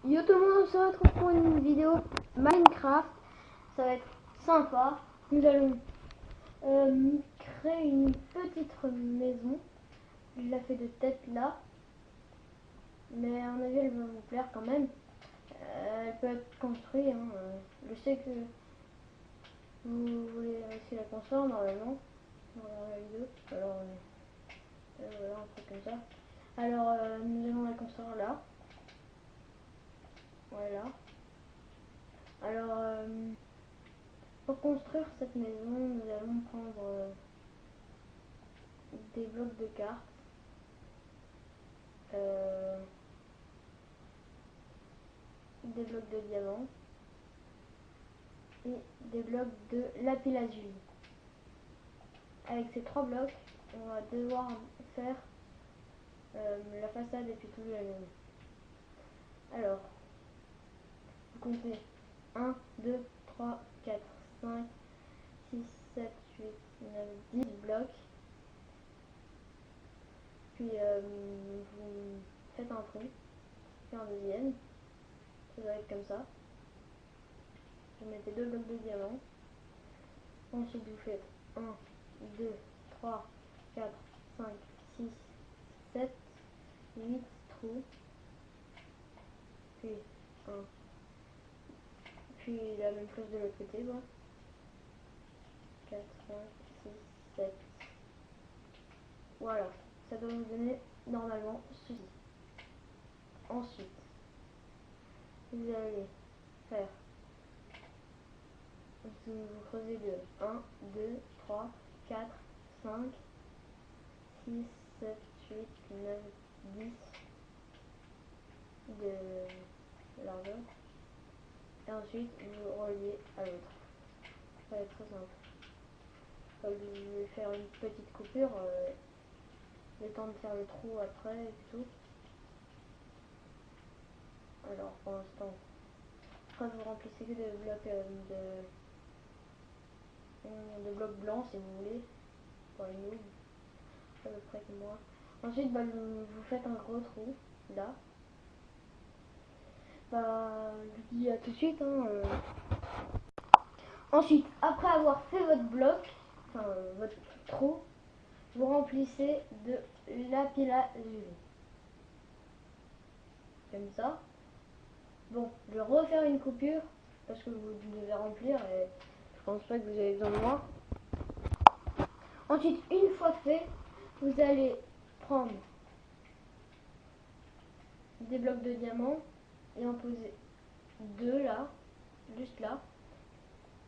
Yo tout le monde, on se retrouve pour une vidéo Minecraft. Ça va être sympa. Nous allons créer une petite maison. Je la fais de tête là. Mais à mon avis elle va vous plaire quand même. Elle peut être construite. Hein. Je sais que vous voulez aussi la construire normalement. Dans la vidéo. Alors voilà, un truc comme ça. Alors nous allons la construire là. Voilà. Alors pour construire cette maison, nous allons prendre des blocs de cartes, des blocs de diamant et des blocs de lapis lazuli. Avec ces trois blocs, on va devoir faire la façade et puis tout la maison. Alors, vous comptez 1, 2, 3, 4, 5, 6, 7, 8, 9, 10 blocs. Puis vous faites un trou, puis un deuxième. Ça doit être comme ça. Vous mettez deux blocs de diamant. Ensuite vous faites 1, 2, 3, 4, 5, 6, 7, 8 trous. Puis 1. Puis la même chose de l'autre côté. Bon. 4, 5, 6, 7. Voilà. Ça doit vous donner normalement ceci. Ensuite, vous allez faire. Vous creusez de 1, 2, 3, 4, 5, 6, 7, 8, 9, 10 de largeur. Et ensuite, vous reliez à l'autre. Ça va être très simple. Je vais faire une petite coupure, le temps de faire le trou après et tout. Alors pour l'instant, après vous remplissez que de blocs de blocs blancs si vous voulez, pour les noobs, à peu près comme moi. Ensuite, vous faites un gros trou là. Je vous dis à tout de suite. Ensuite, après avoir fait votre bloc, enfin votre trou, vous remplissez de lapis lazuli. Comme ça. Bon, je vais refaire une coupure parce que vous devez remplir et je pense pas que vous avez besoin de moi. Ensuite, une fois fait, vous allez prendre des blocs de diamant et en poser deux là, juste là.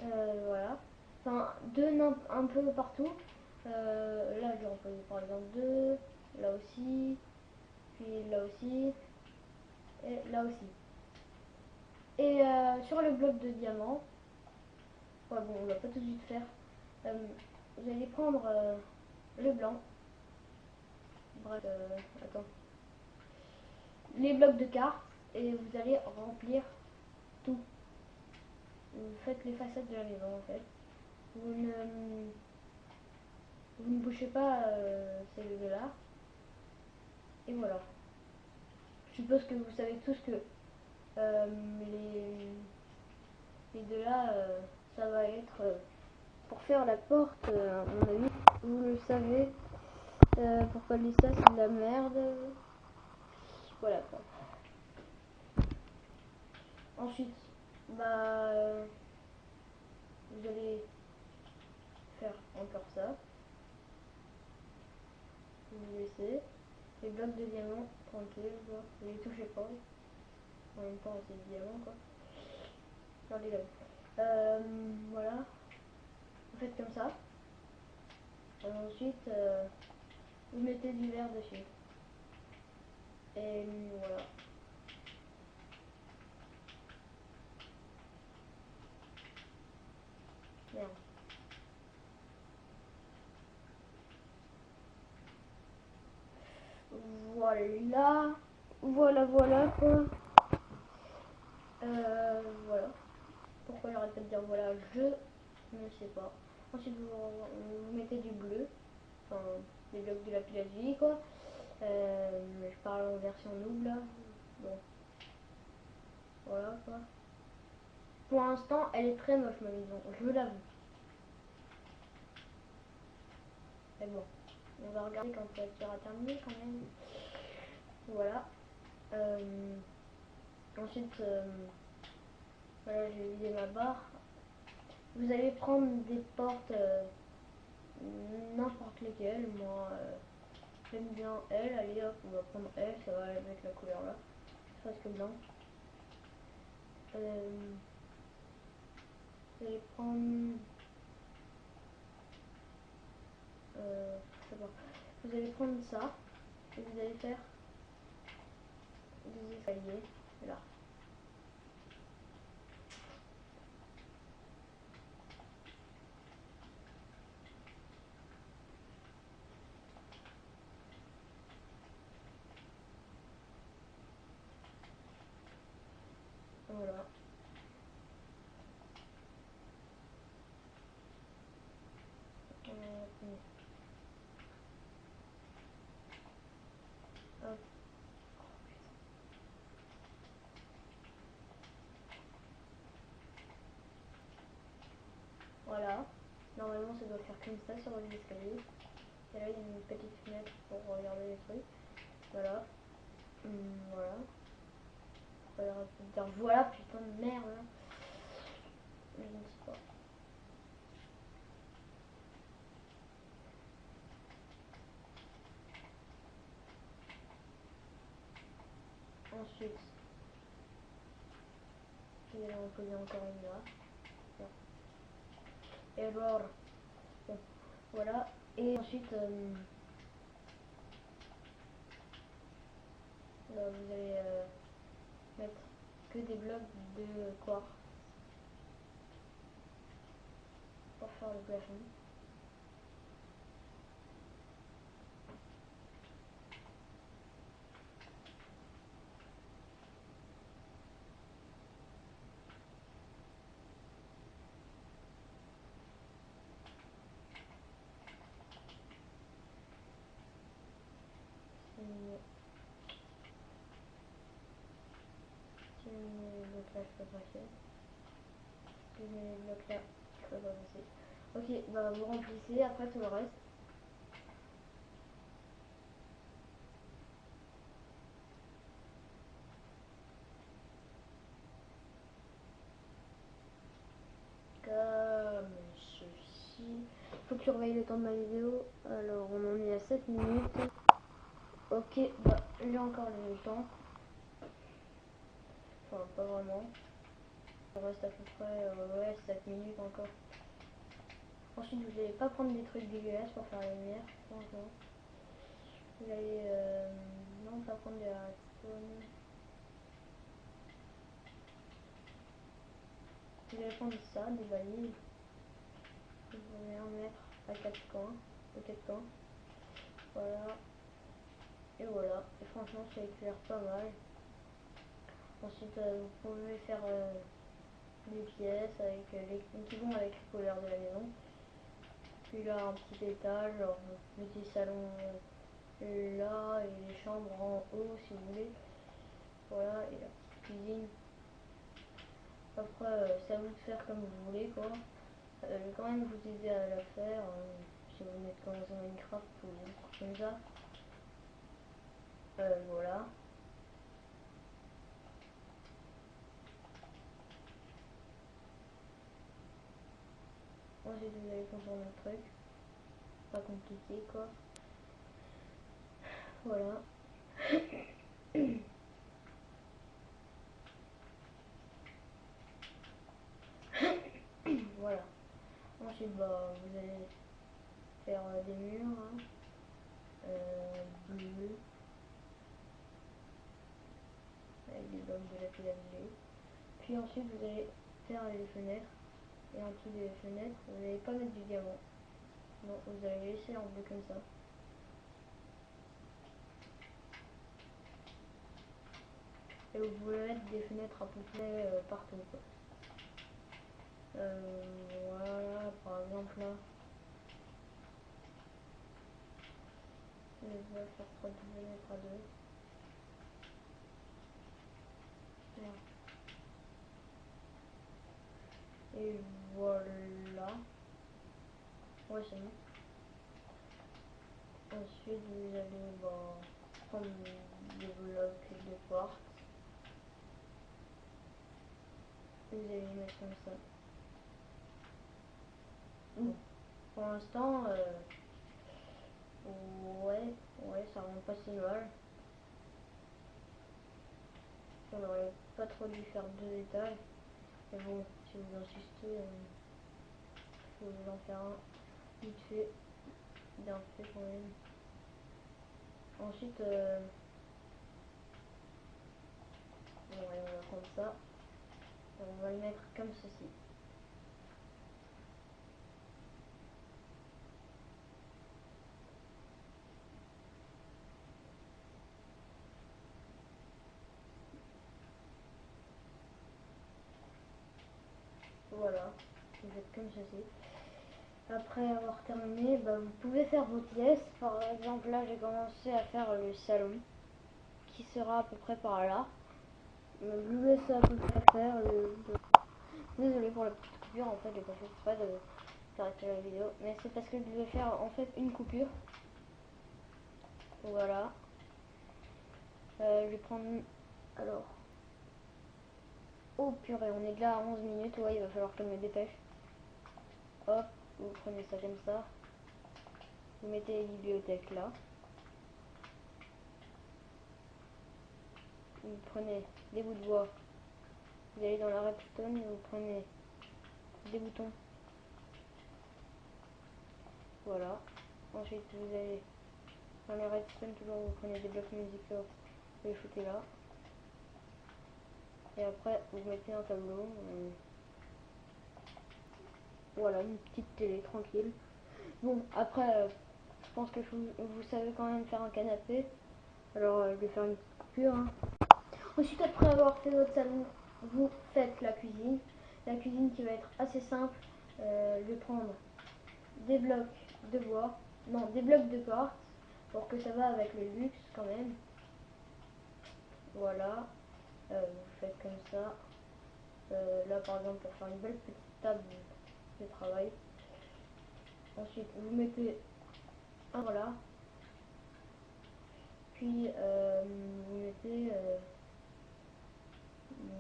Voilà. Enfin, deux un peu partout. Là, je vais en poser par exemple deux, là aussi, puis là aussi, et là aussi. Et sur le bloc de diamant, bon, on va pas tout de suite faire. Vous allez prendre le blanc. Bref, attends. Les blocs de cartes et vous allez remplir tout. Vous faites les façades de la maison en fait. Vous ne bouchez pas ces deux-là. Et voilà. Je suppose que vous savez tous que les deux-là, ça va être pour faire la porte, à mon avis. Vous le savez. Pourquoi je dis ça, c'est de la merde. Voilà quoi. Ensuite, vous allez faire encore ça. Vous laissez les blocs de diamant tranquilles, vous les touchez pas. En même temps, c'est du diamant quoi. Regardez là. Voilà. Vous faites comme ça. Et ensuite, vous mettez du verre dessus. Et voilà. Merde. Voilà. Voilà quoi. Voilà. Pourquoi j'arrête pas de dire voilà, je ne sais pas. Ensuite, vous mettez du bleu. Enfin, des blocs de lapis lazuli quoi. Je parle en version noob là. Bon. quoi. Pour l'instant, elle est très moche ma maison, je l'avoue. Mais bon, on va regarder quand elle sera terminée quand même. Voilà. Ensuite, voilà, j'ai vidé ma barre. Vous allez prendre des portes n'importe lesquelles. Moi, j'aime bien elle. Allez hop, on va prendre elle. Ça va avec la couleur là. Presque blanc. Vous allez prendre... je sais pas. Vous allez prendre ça. Et vous allez faire des escaliers. Là. Voilà. Hop. Voilà. Normalement, ça doit faire comme ça sur les escaliers. Et là, il y a une petite fenêtre pour regarder les trucs. Voilà. Voilà. Faudra dire voilà, putain de merde. Je ne sais pas. Ensuite, je vais en poser encore une là. Error. Bon, voilà. Et ensuite, là, vous allez mettre que des blocs de quartz pour faire le plafond. Si je mets les blocs là, je peux passer. Si je mets les blocs là, je peux pas passer. Ok, bah vous remplissez après tout le reste. Comme ceci. Faut que tu surveilles le temps de ma vidéo. Alors on en est à 7 minutes. Ok, bah j'ai encore le temps. Enfin pas vraiment. Il reste à peu près ouais, 7 minutes encore. Ensuite vous n'allez pas prendre des trucs dégueulasses pour faire la lumière, franchement. Vous allez non pas prendre des redstone. Vous allez prendre ça, des valises. Vous allez en mettre à 4 coins. De 4 coins. Voilà. Et voilà. Et franchement ça éclaire pas mal. Ensuite vous pouvez faire des pièces avec qui vont avec les couleurs de la maison. Puis là un petit étage, genre le petit salon là et les chambres en haut si vous voulez. Voilà, et la petite cuisine. Après c'est à vous de faire comme vous voulez quoi. Je vais quand même vous aider à la faire. Si vous venez de commencer Minecraft ou des trucs comme ça. Voilà. Ensuite vous allez contourner le truc. Pas compliqué quoi. Voilà. Voilà. Ensuite bah vous allez faire des murs hein, bleus avec des blocs de lapis lazuli. Puis ensuite vous allez faire les fenêtres et en dessous des fenêtres vous n'allez pas mettre du diamant. Non, vous allez laisser en bleu comme ça. Et vous pouvez mettre des fenêtres à peu près partout quoi. Voilà, par exemple là. Je vais faire 3 fenêtres à 2. Voilà. Et voilà. Ouais, c'est bon. Ensuite, vous allez prendre des blocs de quartz. Vous allez les mettre comme ça. Bon. Pour l'instant, ouais, ça rend pas si mal. On n'aurait pas trop dû faire 2 étages. Mais bon, si vous insistez, je vais vous en faire un vite fait, bien fait quand même. Ensuite, bon, allez, on va prendre ça. Et on va le mettre comme ceci. Voilà, vous faites comme ceci. Après avoir terminé, vous pouvez faire vos pièces. Par exemple, là, j'ai commencé à faire le salon, qui sera à peu près par là. Je vous laisse à peu près faire. Désolé pour la petite coupure, en fait, j'ai pas fait exprès d'arrêter la vidéo, mais c'est parce que je devais faire en fait une coupure. Voilà. Je vais prendre. Alors. Oh purée, on est déjà à 11 minutes. Ouais, il va falloir que je me dépêche. Hop, vous prenez ça comme ça. Vous mettez les bibliothèques là. Vous prenez des bouts de bois. Vous allez dans la redstone et vous prenez des boutons. Voilà. Ensuite, vous allez dans la redstone, toujours vous prenez des blocs musicaux. Vous les foutez là. Et après, vous mettez un tableau. Voilà, une petite télé tranquille. Bon, après, je pense que vous savez quand même faire un canapé. Alors, je vais faire une petite coupure. Hein. Ensuite, après avoir fait votre salon, vous faites la cuisine. La cuisine qui va être assez simple. Je vais prendre des blocs de bois, non, des blocs de quartz, pour que ça va avec le luxe quand même. Voilà, vous faites comme ça. Là, par exemple, pour faire une belle petite table de travail. Ensuite, vous mettez un voilà. Puis, vous mettez...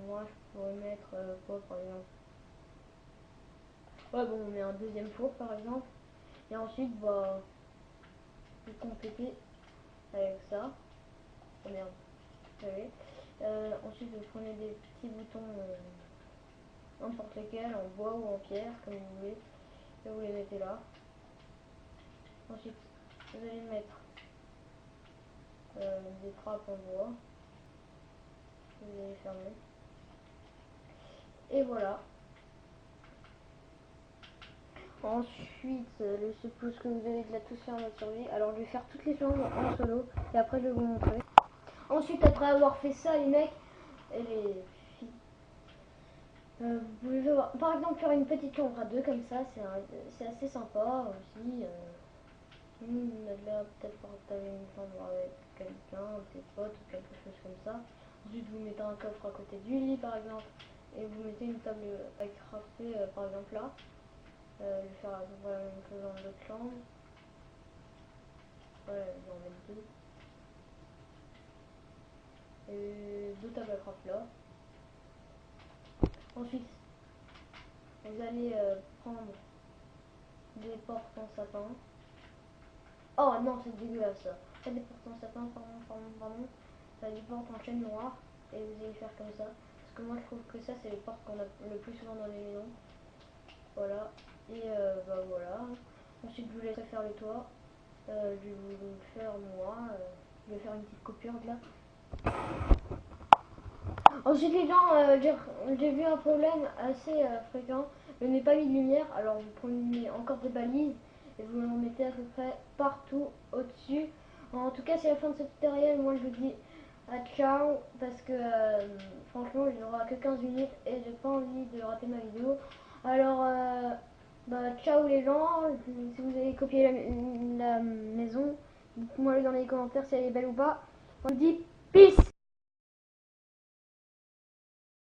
moi, je pourrais mettre quoi, par exemple? Ouais, bon, on met un deuxième four, par exemple. Et ensuite, vous complétez avec ça. Oh merde. Allez. Ensuite, vous prenez des petits boutons, n'importe lesquels, en bois ou en pierre, comme vous voulez. Et vous les mettez là. Ensuite, vous allez mettre des trappes en bois. Vous allez fermer. Et voilà. Ensuite, je suppose que vous allez déjà tous faire votre survie. Alors, je vais faire toutes les chambres en solo. Et après, je vais vous montrer. Ensuite, après avoir fait ça, les mecs et les filles, vous pouvez par exemple faire une petite chambre à deux comme ça. C'est assez sympa aussi. Là, peut-être partager une chambre avec quelqu'un, tes potes ou quelque chose comme ça. Ensuite, vous mettez un coffre à côté du lit, par exemple. Et vous mettez une table à crafter, par exemple là. Je vais faire à peu près la même chose dans l'autre chambre. Ouais, je vais en mettre deux. Et deux tables à craft là. Ensuite, vous allez prendre des portes en sapin. Oh non, c'est dégueulasse ça. Pas des portes en sapin, pardon. Des portes en chaîne noire. Et vous allez faire comme ça. Parce que moi je trouve que ça c'est les portes qu'on a le plus souvent dans les maisons. Voilà. Et voilà. Ensuite je vous laisserai faire le toit. Je vais vous le faire moi. Je vais faire une petite coupure là. Ensuite les gens, j'ai vu un problème assez fréquent. Je n'ai pas mis de lumière, alors vous prenez encore des balises et vous en mettez à peu près partout au-dessus. En tout cas c'est la fin de ce tutoriel, moi je vous dis à ciao parce que franchement il n'y aura que 15 minutes et j'ai pas envie de rater ma vidéo. Alors ciao les gens, si vous avez copié la maison, dites-moi dans les commentaires si elle est belle ou pas. On vous dit peace.